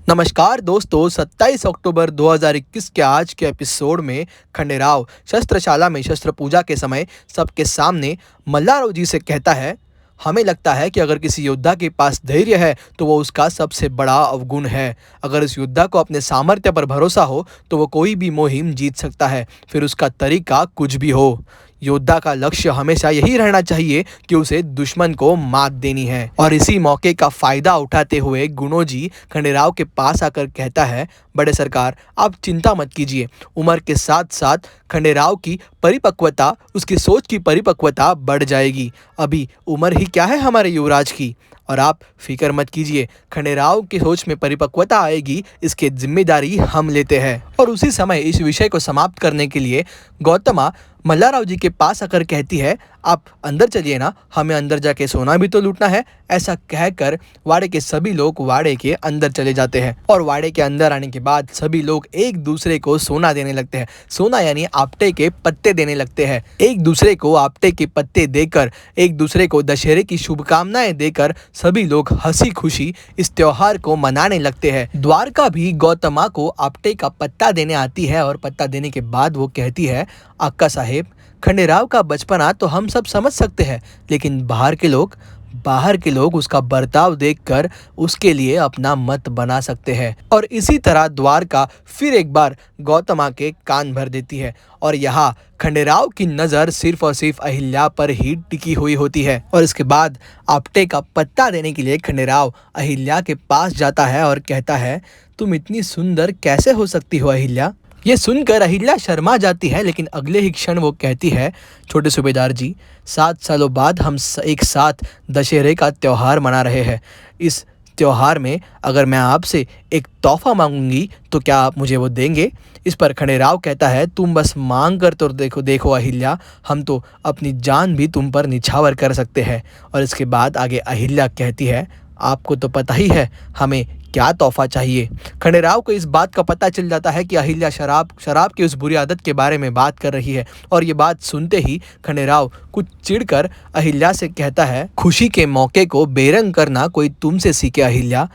नमस्कार दोस्तों, 27 अक्टूबर 2021 के आज के एपिसोड में खंडेराव शस्त्रशाला में शस्त्र पूजा के समय सबके सामने मल्लाराव जी से कहता है, हमें लगता है कि अगर किसी योद्धा के पास धैर्य है तो वो उसका सबसे बड़ा अवगुण है। अगर इस योद्धा को अपने सामर्थ्य पर भरोसा हो तो वो कोई भी मुहिम जीत सकता है, फिर उसका तरीका कुछ भी हो। योद्धा का लक्ष्य हमेशा यही रहना चाहिए कि उसे दुश्मन को मात देनी है। और इसी मौके का फायदा उठाते हुए गुणोजी खंडेराव के पास आकर कहता है, बड़े सरकार आप चिंता मत कीजिए, उम्र के साथ साथ खंडेराव की परिपक्वता, उसकी सोच की परिपक्वता बढ़ जाएगी। अभी उम्र ही क्या है हमारे युवराज की, और आप फिक्र मत कीजिए, खंडेराव की सोच में परिपक्वता आएगी, इसकी जिम्मेदारी हम लेते हैं। और उसी समय इस विषय को समाप्त करने के लिए गौतमा मल्लाराव जी के पास आकर कहती है, आप अंदर चलिए ना, हमें अंदर जाके सोना भी तो लूटना है। ऐसा कहकर वाड़े के सभी लोग वाड़े के अंदर चले जाते हैं और वाड़े के अंदर आने के बाद सभी लोग एक दूसरे को सोना देने लगते हैं। सोना यानी आपटे के पत्ते देने लगते हैं। एक दूसरे को आपटे के पत्ते देकर, एक दूसरे को दशहरे की शुभकामनाएं देकर सभी लोग हंसी खुशी इस त्योहार को मनाने लगते हैं। द्वारका भी गौतमा को आपटे का पत्ता देने आती है और पत्ता देने के बाद वो कहती है, अक्का साहेब, खंडेराव का बचपना तो हम सब समझ सकते हैं, लेकिन बाहर के लोग उसका बर्ताव देखकर उसके लिए अपना मत बना सकते हैं। और इसी तरह द्वारका फिर एक बार गौतमा के कान भर देती है और यहाँ खंडेराव की नज़र सिर्फ और सिर्फ अहिल्या पर ही टिकी हुई होती है। और इसके बाद आपटे का पत्ता देने के लिए खंडेराव अहिल्या के पास जाता है और कहता है, तुम इतनी सुंदर कैसे हो सकती हो अहिल्या। ये सुनकर अहिल्या शर्मा जाती है, लेकिन अगले ही क्षण वो कहती है, छोटे सूबेदार जी, 7 सालों बाद हम एक साथ दशहरे का त्यौहार मना रहे हैं। इस त्यौहार में अगर मैं आपसे एक तोहफा मांगूंगी तो क्या आप मुझे वो देंगे। इस पर खंडेराव कहता है, तुम बस मांग कर तो देखो अहिल्या, हम तो अपनी जान भी तुम पर निछावर कर सकते हैं। और इसके बाद आगे अहिल्या कहती है, आपको तो पता ही है हमें क्या तोहफा चाहिए। खंडेराव को इस बात का पता चल जाता है कि अहिल्या शराब की उस बुरी आदत के बारे में बात कर रही है। और ये बात सुनते ही खंडेराव कुछ चिढ़कर अहिल्या से कहता है, खुशी के मौके को बेरंग करना कोई तुमसे सीखे अहिल्या,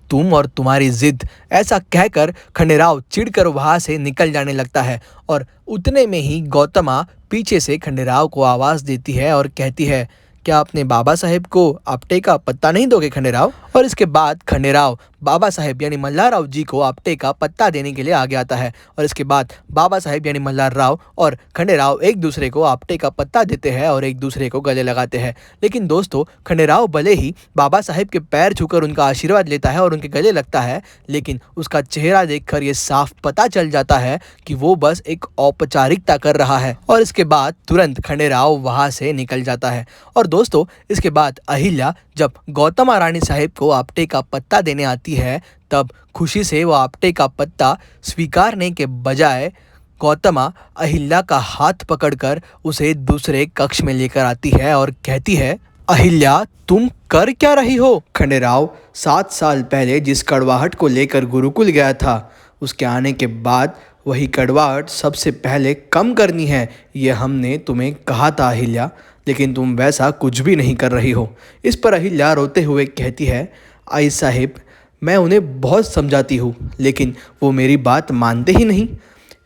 तुम और तुम्हारी जिद। ऐसा कहकर खंडेराव चिढ़कर वहाँ से निकल जाने लगता है। और उतने में ही गौतमा पीछे से खंडेराव को आवाज़ देती है और कहती है, क्या अपने बाबा साहेब को आपटे का पत्ता नहीं दोगे खंडेराव। और इसके बाद खंडेराव बाबा साहेब यानी मल्लाराव जी को आपटे का पत्ता देने के लिए आगे आता है। और इसके बाद बाबा साहेब यानी मल्लाराव और खंडेराव एक दूसरे को आपटे का पत्ता देते हैं और एक दूसरे को गले लगाते हैं। लेकिन दोस्तों, खंडेराव भले ही बाबा साहेब के पैर छूकर उनका आशीर्वाद लेता है और उनके गले लगता है, लेकिन उसका चेहरा देखकर ये साफ पता चल जाता है कि वो बस एक औपचारिकता कर रहा है। और इसके बाद तुरंत खंडेराव वहाँ से निकल जाता है। और दोस्तों, इसके बाद अहिल्या जब गौतमा रानी साहेब को आपटे का पत्ता देने आती है, तब खुशी से वो आपटे का पत्ता स्वीकारने के बजाय गौतमा अहिल्या का हाथ पकड़कर उसे दूसरे कक्ष में लेकर आती है और कहती है, अहिल्या, तुम कर क्या रही हो। खंडेराव 7 साल पहले जिस कड़वाहट को लेकर गुरुकुल गया था, उसके आने के बाद वही कड़वाहट सबसे पहले कम करनी है, ये हमने तुम्हें कहा था अहिल्या, लेकिन तुम वैसा कुछ भी नहीं कर रही हो। इस पर अहिल्या रोते हुए कहती है, आई साहिब, मैं उन्हें बहुत समझाती हूँ, लेकिन वो मेरी बात मानते ही नहीं।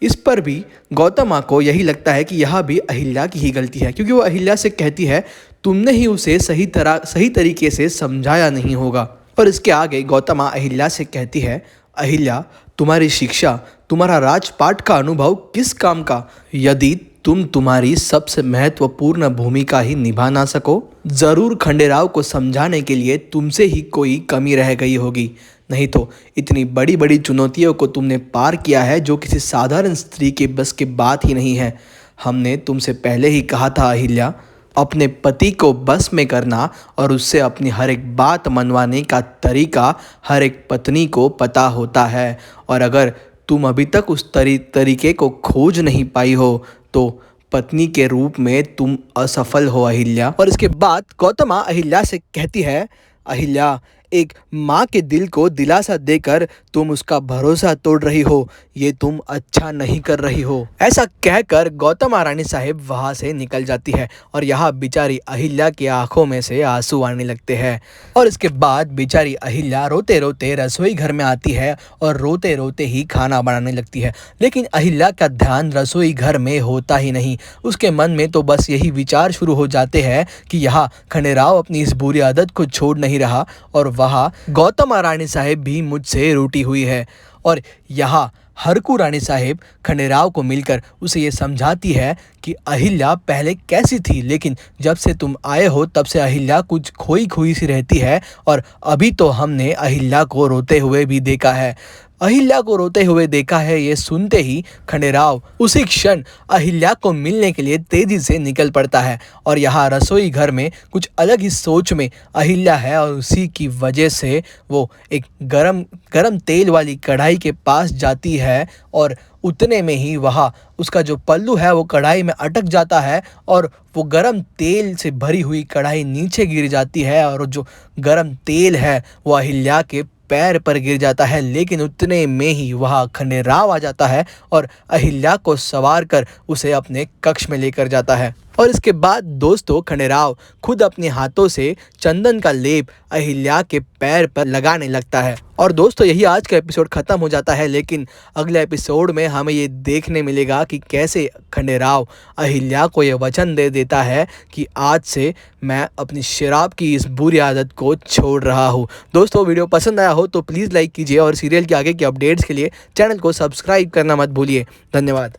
इस पर भी गौतमा को यही लगता है कि यह भी अहिल्या की ही गलती है, क्योंकि वो अहिल्या से कहती है, तुमने ही उसे सही तरीके से समझाया नहीं होगा। और इसके आगे गौतमा अहिल्या से कहती है, अहिल्या, तुम्हारी शिक्षा, तुम्हारा राजपाट का अनुभव किस काम का, यदि तुम तुम्हारी सबसे महत्वपूर्ण भूमिका ही निभा ना सको। जरूर खंडेराव को समझाने के लिए तुमसे ही कोई कमी रह गई होगी, नहीं तो इतनी बड़ी बड़ी चुनौतियों को तुमने पार किया है जो किसी साधारण स्त्री के बस की बात ही नहीं है। हमने तुमसे पहले ही कहा था अहिल्या, अपने पति को बस में करना और उससे अपनी हर एक बात मनवाने का तरीका हर एक पत्नी को पता होता है। और अगर तुम अभी तक उस तरीके को खोज नहीं पाई हो तो पत्नी के रूप में तुम असफल हो अहिल्या। और इसके बाद गौतमा अहिल्या से कहती है, अहिल्या, एक माँ के दिल को दिलासा देकर तुम उसका भरोसा तोड़ रही हो, ये तुम अच्छा नहीं कर रही हो। ऐसा कहकर गौतम महारानी साहिब वहाँ से निकल जाती है और यहाँ बेचारी अहिल्या की आंखों में से आंसू आने लगते हैं। और इसके बाद बेचारी अहिल्या रोते रोते रसोई घर में आती है और रोते रोते ही खाना बनाने लगती है। लेकिन अहिल्या का ध्यान रसोई घर में होता ही नहीं। उसके मन में तो बस यही विचार शुरू हो जाते हैं कि यहाँ खंडेराव अपनी इस बुरी आदत को छोड़ नहीं रहा और वहाँ गौतम महारानी साहिब भी मुझसे रूठी हुई है। और यहाँ हरकू रानी साहिब खंडेराव को मिलकर उसे ये समझाती है कि अहिल्या पहले कैसी थी, लेकिन जब से तुम आए हो तब से अहिल्या कुछ खोई खोई सी रहती है और अभी तो हमने अहिल्या को रोते हुए भी देखा है। अहिल्या को रोते हुए देखा है, ये सुनते ही खंडेराव उसी क्षण अहिल्या को मिलने के लिए तेजी से निकल पड़ता है और यहाँ रसोई घर में कुछ अलग ही सोच में अहिल्या है और उसी की वजह से वो एक गरम तेल वाली कढ़ाई के पास जाती है और उतने में ही वहाँ उसका जो पल्लू है वो कढ़ाई में अटक जाता है और वो गरम तेल से भरी हुई कढ़ाई नीचे गिर जाती है और जो गरम तेल है वो अहिल्या के पैर पर गिर जाता है। लेकिन उतने में ही वहाँ खंडेराव आ जाता है और अहिल्या को सवार कर उसे अपने कक्ष में लेकर जाता है। और इसके बाद दोस्तों खंडेराव खुद अपने हाथों से चंदन का लेप अहिल्या के पैर पर लगाने लगता है। और दोस्तों यही आज का एपिसोड ख़त्म हो जाता है, लेकिन अगले एपिसोड में हमें ये देखने मिलेगा कि कैसे खंडेराव अहिल्या को ये वचन दे देता है कि आज से मैं अपनी शराब की इस बुरी आदत को छोड़ रहा हूँ। दोस्तों वीडियो पसंद आया हो तो प्लीज़ लाइक कीजिए और सीरियल के आगे के अपडेट्स के लिए चैनल को सब्सक्राइब करना मत भूलिए। धन्यवाद।